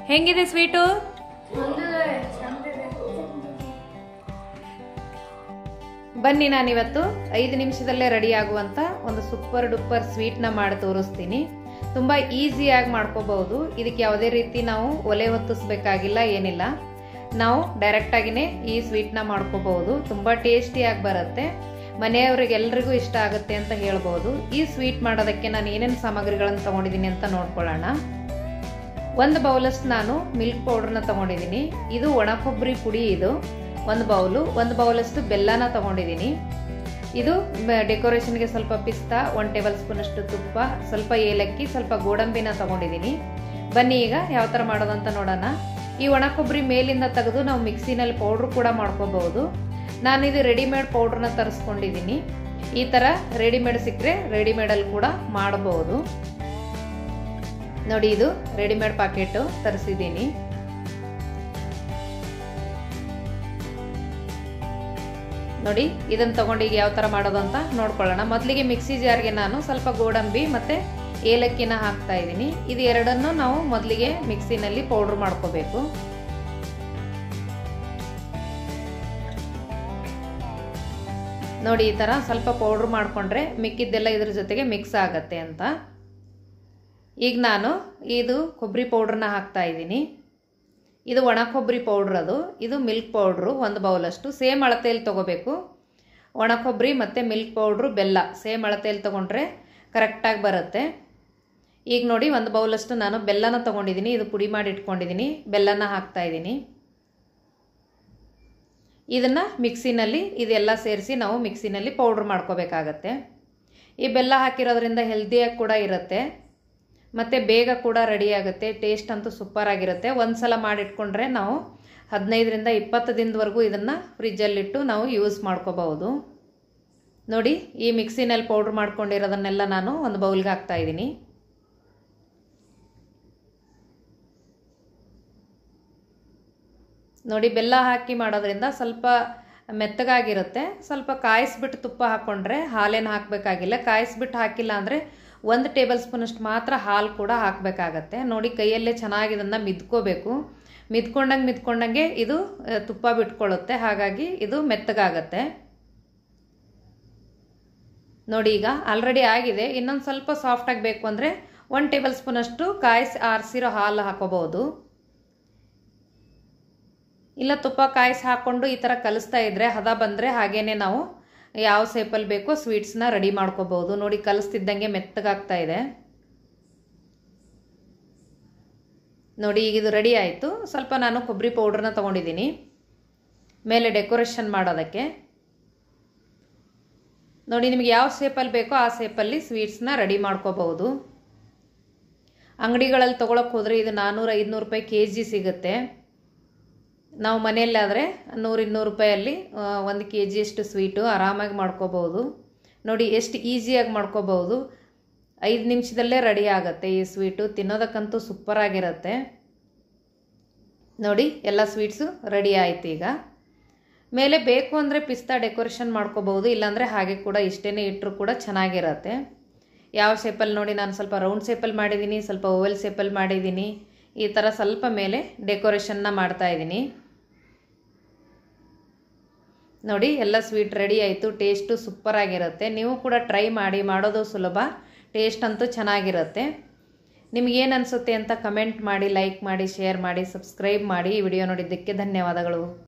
ಹೆಂಗಿದೆ ಸ್ವೀಟು? ಬನ್ನಿ, ನಾನಿವತ್ತು 5 ನಿಮಿಷದಲ್ಲೇ ರೆಡಿ ಆಗುವಂತ ಒಂದು ಸೂಪರ್ ಡೂಪರ್ ಸ್ವೀಟ್ನ ಮಾಡಿ ತೋರಿಸ್ತೀನಿ. ತುಂಬಾ ಈಸಿಯಾಗಿ ಮಾಡ್ಕೋಬಹುದು. ಇದಕ್ಕೆ ಯಾವುದೇ ರೀತಿ ನಾವು ಒಲೆ ಹೊತ್ತಿಸಬೇಕಾಗಿಲ್ಲ, ಏನಿಲ್ಲ. ನಾವು ಡೈರೆಕ್ಟ್ ಆಗಿನೇ ಈ ಸ್ವೀಟ್ನ ಮಾಡ್ಕೋಬಹುದು. ತುಂಬಾ ಟೇಸ್ಟಿಯಾಗಿ ಬರುತ್ತೆ. ಮನೆಯವರಿಗೆಲ್ಲರಿಗೂ ಇಷ್ಟ ಆಗುತ್ತೆ ಅಂತ ಹೇಳ್ಬೋದು. ಈ ಸ್ವೀಟ್ ಮಾಡೋದಕ್ಕೆ ನಾನು ಏನೇನು ಸಾಮಗ್ರಿಗಳನ್ನು ತಗೊಂಡಿದ್ದೀನಿ ಅಂತ ನೋಡ್ಕೊಳ್ಳೋಣ. ಒಂದು ಬೌಲಷ್ಟು ನಾನು ಮಿಲ್ಕ್ ಪೌಡರ್ನ ತಗೊಂಡಿದ್ದೀನಿ. ಇದು ಒಣ ಕೊಬ್ಬರಿ ಪುಡಿ. ಇದು ಒಂದು ಬೌಲು. ಒಂದು ಬೌಲಷ್ಟು ಬೆಲ್ಲನ ತಗೊಂಡಿದ್ದೀನಿ. ಇದು ಡೆಕೋರೇಷನ್ಗೆ ಸ್ವಲ್ಪ ಪಿಸ್ತಾ, 1 ಟೇಬಲ್ ಸ್ಪೂನ್ ಅಷ್ಟು ತುಪ್ಪ, ಸ್ವಲ್ಪ ಏಲಕ್ಕಿ, ಸ್ವಲ್ಪ ಗೋಡಂಬಿನ ತಗೊಂಡಿದ್ದೀನಿ. ಬನ್ನಿ ಈಗ ಯಾವ ಥರ ಮಾಡೋದಂತ ನೋಡೋಣ. ಈ ಒಣ ಕೊಬ್ಬರಿ ಮೇಲಿಂದ ತೆಗೆದು ನಾವು ಮಿಕ್ಸಿನಲ್ಲಿ ಪೌಡ್ರ್ ಕೂಡ ಮಾಡ್ಕೋಬಹುದು. ನಾನಿದು ರೆಡಿಮೇಡ್ ಪೌಡ್ರನ್ನ ತರಿಸ್ಕೊಂಡಿದ್ದೀನಿ. ಈ ಥರ ರೆಡಿಮೇಡ್ ಸಿಕ್ಕರೆ ರೆಡಿಮೇಡಲ್ಲಿ ಕೂಡ ಮಾಡಬಹುದು. ನೋಡಿ, ಇದು ರೆಡಿಮೇಡ್ ಪ್ಯಾಕೆಟ್ ತರಿಸಿದ್ದೀನಿ. ನೋಡಿ, ಇದನ್ನು ತಗೊಂಡು ಈಗ ಯಾವ ಥರ ಮಾಡೋದು ಅಂತ ನೋಡ್ಕೊಳ್ಳೋಣ. ಮೊದಲಿಗೆ ಮಿಕ್ಸಿ ಜಾರ್ಗೆ ನಾನು ಸ್ವಲ್ಪ ಗೋಡಂಬಿ ಮತ್ತು ಏಲಕ್ಕಿನ ಹಾಕ್ತಾ ಇದ್ದೀನಿ. ಇದು ಎರಡನ್ನು ನಾವು ಮೊದಲಿಗೆ ಮಿಕ್ಸಿನಲ್ಲಿ ಪೌಡ್ರ್ ಮಾಡ್ಕೋಬೇಕು. ನೋಡಿ, ಈ ಥರ ಸ್ವಲ್ಪ ಪೌಡ್ರ್ ಮಾಡಿಕೊಂಡ್ರೆ ಮಿಕ್ಕಿದ್ದೆಲ್ಲ ಇದ್ರ ಜೊತೆಗೆ ಮಿಕ್ಸ್ ಆಗತ್ತೆ ಅಂತ. ಈಗ ನಾನು ಇದು ಕೊಬ್ಬರಿ ಪೌಡ್ರನ್ನ ಹಾಕ್ತಾ ಇದ್ದೀನಿ. ಇದು ಒಣ ಕೊಬ್ಬರಿ ಪೌಡ್ರ್, ಇದು ಮಿಲ್ಕ್ ಪೌಡ್ರು 1 ಬೌಲಷ್ಟು. ಸೇಮ್ ಅಳತೆಯಲ್ಲಿ ತೊಗೋಬೇಕು. ಒಣ ಕೊಬ್ಬರಿ ಮತ್ತು ಮಿಲ್ಕ್ ಪೌಡ್ರು, ಬೆಲ್ಲ ಸೇಮ್ ಅಳತೆಯಲ್ಲಿ ತೊಗೊಂಡ್ರೆ ಕರೆಕ್ಟಾಗಿ ಬರುತ್ತೆ. ಈಗ ನೋಡಿ, 1 ಬೌಲಷ್ಟು ನಾನು ಬೆಲ್ಲನ ತೊಗೊಂಡಿದ್ದೀನಿ. ಇದು ಪುಡಿ ಮಾಡಿ ಇಟ್ಕೊಂಡಿದ್ದೀನಿ. ಬೆಲ್ಲನ ಹಾಕ್ತಾ ಇದ್ದೀನಿ. ಇದನ್ನು ಮಿಕ್ಸಿನಲ್ಲಿ ಇದೆಲ್ಲ ಸೇರಿಸಿ ನಾವು ಮಿಕ್ಸಿನಲ್ಲಿ ಪೌಡ್ರ್ ಮಾಡ್ಕೋಬೇಕಾಗತ್ತೆ. ಈ ಬೆಲ್ಲ ಹಾಕಿರೋದ್ರಿಂದ ಹೆಲ್ದಿಯಾಗಿ ಕೂಡ ಇರುತ್ತೆ ಮತ್ತು ಬೇಗ ಕೂಡ ರೆಡಿ ಆಗುತ್ತೆ. ಟೇಸ್ಟ್ ಅಂತೂ ಸೂಪರ್ ಆಗಿರುತ್ತೆ. ಒಂದು ಸಲ ಮಾಡಿಟ್ಕೊಂಡ್ರೆ ನಾವು 15ರಿಂದ 20 ದಿನದವರೆಗೂ ಇದನ್ನು ಫ್ರಿಜ್ಜಲ್ಲಿಟ್ಟು ನಾವು ಯೂಸ್ ಮಾಡ್ಕೋಬಹುದು. ನೋಡಿ, ಈ ಮಿಕ್ಸಿನಲ್ಲಿ ಪೌಡ್ರ್ ಮಾಡ್ಕೊಂಡಿರೋದನ್ನೆಲ್ಲ ನಾನು ಒಂದು ಬೌಲ್ಗೆ ಹಾಕ್ತಾ ಇದ್ದೀನಿ. ನೋಡಿ, ಬೆಲ್ಲ ಹಾಕಿ ಮಾಡೋದ್ರಿಂದ ಸ್ವಲ್ಪ ಮೆತ್ತಗಾಗಿರುತ್ತೆ. ಸ್ವಲ್ಪ ಕಾಯಿಸ್ಬಿಟ್ಟು ತುಪ್ಪ ಹಾಕ್ಕೊಂಡ್ರೆ ಹಾಲೇನು ಹಾಕಬೇಕಾಗಿಲ್ಲ. ಕಾಯಿಸ್ಬಿಟ್ಟು ಹಾಕಿಲ್ಲ ಅಂದರೆ 1 ಟೇಬಲ್ ಸ್ಪೂನ್ ಅಷ್ಟು ಮಾತ್ರ ಹಾಲು ಕೂಡ ಹಾಕಬೇಕಾಗತ್ತೆ. ನೋಡಿ, ಕೈಯಲ್ಲೇ ಚೆನ್ನಾಗಿ ಇದನ್ನು ಮಿದ್ಕೋಬೇಕು. ಮಿದ್ಕೊಂಡಂಗೆ ಇದು ತುಪ್ಪ ಬಿಟ್ಕೊಳ್ಳುತ್ತೆ. ಹಾಗಾಗಿ ಇದು ಮೆತ್ತಗಾಗತ್ತೆ. ನೋಡಿ, ಈಗ ಆಲ್ರೆಡಿ ಆಗಿದೆ. ಇನ್ನೊಂದು ಸ್ವಲ್ಪ ಸಾಫ್ಟಾಗಿ ಬೇಕು ಅಂದರೆ 1 ಟೇಬಲ್ ಸ್ಪೂನ್ ಅಷ್ಟು ಕಾಯಿಸಿ ಆರಿಸಿರೋ ಹಾಲು ಹಾಕೋಬಹುದು. ಇಲ್ಲ ತುಪ್ಪ ಕಾಯಿಸಿ ಹಾಕ್ಕೊಂಡು ಈ ಥರ ಕಲಿಸ್ತಾ ಇದ್ರೆ ಹದ ಬಂದರೆ ಹಾಗೇನೆ ನಾವು ಯಾವ ಶೇಪಲ್ಲಿ ಬೇಕೋ ಸ್ವೀಟ್ಸ್ನ ರೆಡಿ ಮಾಡ್ಕೋಬಹುದು. ನೋಡಿ, ಕಲಿಸ್ತಿದ್ದಂಗೆ ಮೆತ್ತಗಾಗ್ತಾ ಇದೆ. ನೋಡಿ, ಈಗ ಇದು ರೆಡಿ ಆಯಿತು. ಸ್ವಲ್ಪ ನಾನು ಕೊಬ್ಬರಿ ಪೌಡ್ರನ್ನ ತೊಗೊಂಡಿದ್ದೀನಿ ಮೇಲೆ ಡೆಕೋರೇಷನ್ ಮಾಡೋದಕ್ಕೆ. ನೋಡಿ, ನಿಮಗೆ ಯಾವ ಶೇಪಲ್ಲಿ ಬೇಕೋ ಆ ಶೇಪಲ್ಲಿ ಸ್ವೀಟ್ಸ್ನ ರೆಡಿ ಮಾಡ್ಕೋಬಹುದು. ಅಂಗಡಿಗಳಲ್ಲಿ ತೊಗೊಳಕ್ಕೆ ಹೋದರೆ ಇದು 400-500 ರೂಪಾಯಿ kg ಸಿಗುತ್ತೆ. ನಾವು ಮನೆಯಲ್ಲಾದರೆ 100-200 ರೂಪಾಯಲ್ಲಿ 1 kg ಅಷ್ಟು ಸ್ವೀಟು ಆರಾಮಾಗಿ ಮಾಡ್ಕೋಬಹುದು. ನೋಡಿ, ಎಷ್ಟು ಈಸಿಯಾಗಿ ಮಾಡ್ಕೋಬಹುದು. 5 ನಿಮಿಷದಲ್ಲೇ ರೆಡಿ ಆಗುತ್ತೆ ಈ ಸ್ವೀಟು. ತಿನ್ನೋದಕ್ಕಂತೂ ಸೂಪರಾಗಿರುತ್ತೆ. ನೋಡಿ, ಎಲ್ಲ ಸ್ವೀಟ್ಸು ರೆಡಿ ಆಯ್ತು. ಈಗ ಮೇಲೆ ಬೇಕು ಅಂದರೆ ಪಿಸ್ತಾ ಡೆಕೋರೇಷನ್ ಮಾಡ್ಕೋಬಹುದು. ಇಲ್ಲಾಂದರೆ ಹಾಗೆ ಕೂಡ ಇಷ್ಟೇ ಇಟ್ಟರು ಕೂಡ ಚೆನ್ನಾಗಿರುತ್ತೆ. ಯಾವ ಶೇಪಲ್ಲಿ ನೋಡಿ, ನಾನು ಸ್ವಲ್ಪ ರೌಂಡ್ ಶೇಪಲ್ಲಿ ಮಾಡಿದ್ದೀನಿ, ಸ್ವಲ್ಪ ಓವಲ್ ಶೇಪಲ್ಲಿ ಮಾಡಿದ್ದೀನಿ. ಈ ಥರ ಸ್ವಲ್ಪ ಮೇಲೆ ಡೆಕೋರೇಷನ್ನ ಮಾಡ್ತಾ ಇದ್ದೀನಿ. ನೋಡಿ, ಎಲ್ಲ ಸ್ವೀಟ್ ರೆಡಿ ಆಯಿತು. ಟೇಸ್ಟು ಸೂಪರಾಗಿರುತ್ತೆ. ನೀವು ಕೂಡ ಟ್ರೈ ಮಾಡಿ. ಮಾಡೋದು ಸುಲಭ, ಟೇಸ್ಟ್ ಅಂತೂ ಚೆನ್ನಾಗಿರುತ್ತೆ. ನಿಮಗೇನು ಅನಿಸುತ್ತೆ ಅಂತ ಕಮೆಂಟ್ ಮಾಡಿ, ಲೈಕ್ ಮಾಡಿ, ಶೇರ್ ಮಾಡಿ, ಸಬ್ಸ್ಕ್ರೈಬ್ ಮಾಡಿ. ಈ ವಿಡಿಯೋ ನೋಡಿದ್ದಕ್ಕೆ ಧನ್ಯವಾದಗಳು.